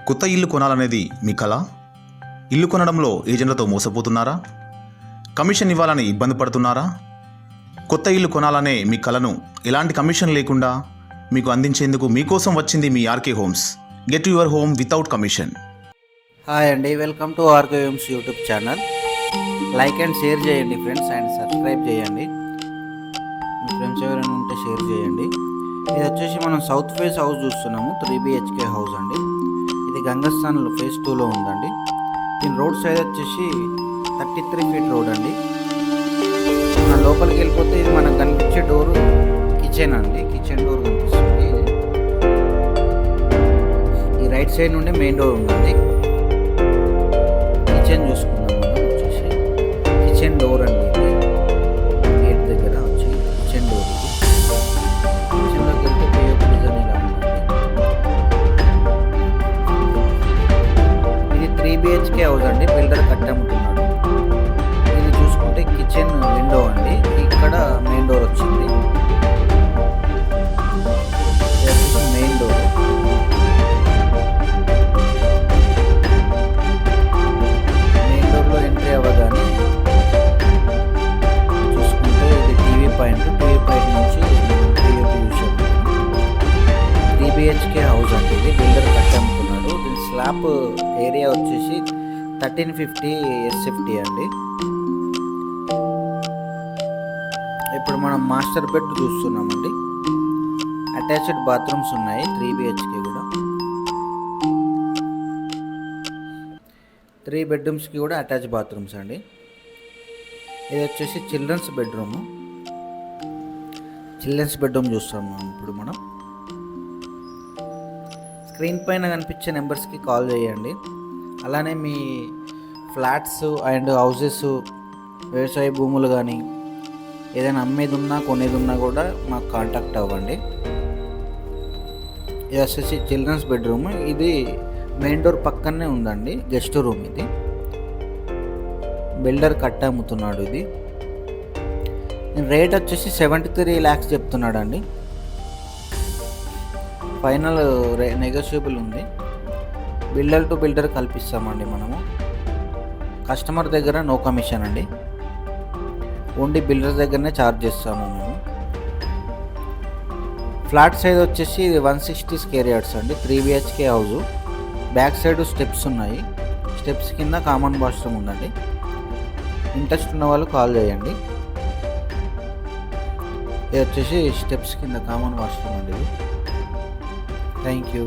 కొత్త ఇల్లు కొనాలనేది మీ కల? ఇల్లు కొనడంలో ఏజెంట్లతో మోసపోతున్నారా? కమిషన్ ఇవ్వాలని ఇబ్బంది పడుతున్నారా? కొత్త ఇల్లు కొనాలనే మీ కలను ఎలాంటి కమిషన్ లేకుండా మీకు అందించేందుకు మీకోసం వచ్చింది మీ RK Homes. Get your home without commission. Hi అండి, welcome to RK Homes YouTube channel. Like and share చేయండి ఫ్రెండ్స్, అండ్ సబ్స్క్రైబ్ చేయండి. మీ ఫ్రెండ్స్ ఎవరైనా ఉంటే షేర్ చేయండి. ఇది వచ్చేసి మనం సౌత్ ఫేస్ హౌస్ చూస్తున్నాము. 3 BHK హౌస్ అండి. ఇది గంగస్థాన్లో ఫేజ్ 2లో ఉందండి. దీని రోడ్ సైడ్ వచ్చేసి 33 ఫీట్ రోడ్ అండి. మన లోపలికి వెళ్ళిపోతే ఇది మనకు కనిపించే డోరు కిచెన్ అండి. కిచెన్ డోర్ కనిపిస్తుంది. ఈ రైట్ సైడ్ నుండి మెయిన్ డోర్ ఉందండి. కిచెన్ చూసుకుందాం మనం. వచ్చేసి కిచెన్ డోర్ అండి. ఇది గేట్ దగ్గర వచ్చి కిచెన్ డోర్. ఇది కిచెన్లోకి వెళ్తే పిఓపి డిజైన్ ఇలా ఉందండి. ఇది 3 BHK హౌస్ అండి. బిల్డర్ కట్టమ్ముతున్నాడు. ఇది చూసుకుంటే కిచెన్ విండో అండి. ఇక్కడ మెయిన్ డోర్ వచ్చింది. Main door. మెయిన్ డోర్లో ఎంట్రీ అవ్వగానే చూసుకుంటే ఇది టీవీ పాయింట్. టీవీ పాయింట్ నుంచి పిఓపి చూసాం. 3 BHK హౌస్ అండి. ఇది బిల్డర్ కట్టమ్ముతున్నాడు. దీని స్లాబ్ ఏరియా వచ్చేసి 1350 SFT అండి. ఇప్పుడు మనం మాస్టర్ బెడ్ చూస్తున్నామండి. అటాచ్డ్ బాత్రూమ్స్ ఉన్నాయి. 3 BHK కూడా. 3 బెడ్రూమ్స్కి కూడా అటాచ్ బాత్రూమ్స్ అండి. ఇది వచ్చేసి చిల్డ్రన్స్ బెడ్రూమ్. చిల్డ్రన్స్ బెడ్రూమ్ చూస్తాము ఇప్పుడు మనం. స్క్రీన్ పైన కనిపించే నెంబర్స్కి కాల్ చేయండి. అలానే మీ ఫ్లాట్స్ అండ్ హౌసెస్, వ్యవసాయ భూములు కానీ ఏదైనా అమ్మేది ఉన్నా కొనేది ఉన్నా కూడా మాకు కాంటాక్ట్ అవ్వండి. ఇది వచ్చేసి చిల్డ్రన్స్ బెడ్రూమ్. ఇది మెయిన్ డోర్ పక్కనే ఉందండి. Guest room. ఇది బిల్డర్ కట్ట అమ్ముతున్నాడు. ఇది రేట్ వచ్చేసి 73 lakhs చెప్తున్నాడు అండి. ఫైనల్ నెగోషియబుల్ ఉంది. బిల్డర్ టు బిల్డర్ కల్పిస్తామండి మనము. కస్టమర్ దగ్గర నో కమిషన్ అండి. ఓన్లీ బిల్డర్ దగ్గరనే ఛార్జ్ చేస్తాము మేము. ఫ్లాట్ సైజ్ వచ్చేసి 160 square yards అండి. 3 BHK house. Back side steps ఉన్నాయి. స్టెప్స్ కింద కామన్ వాష్రూమ్ ఉందండి. ఇంట్రెస్ట్ ఉన్న వాళ్ళు కాల్ చేయండి. ఇది వచ్చేసి స్టెప్స్ కింద కామన్ వాష్రూమ్ అండి. Thank you.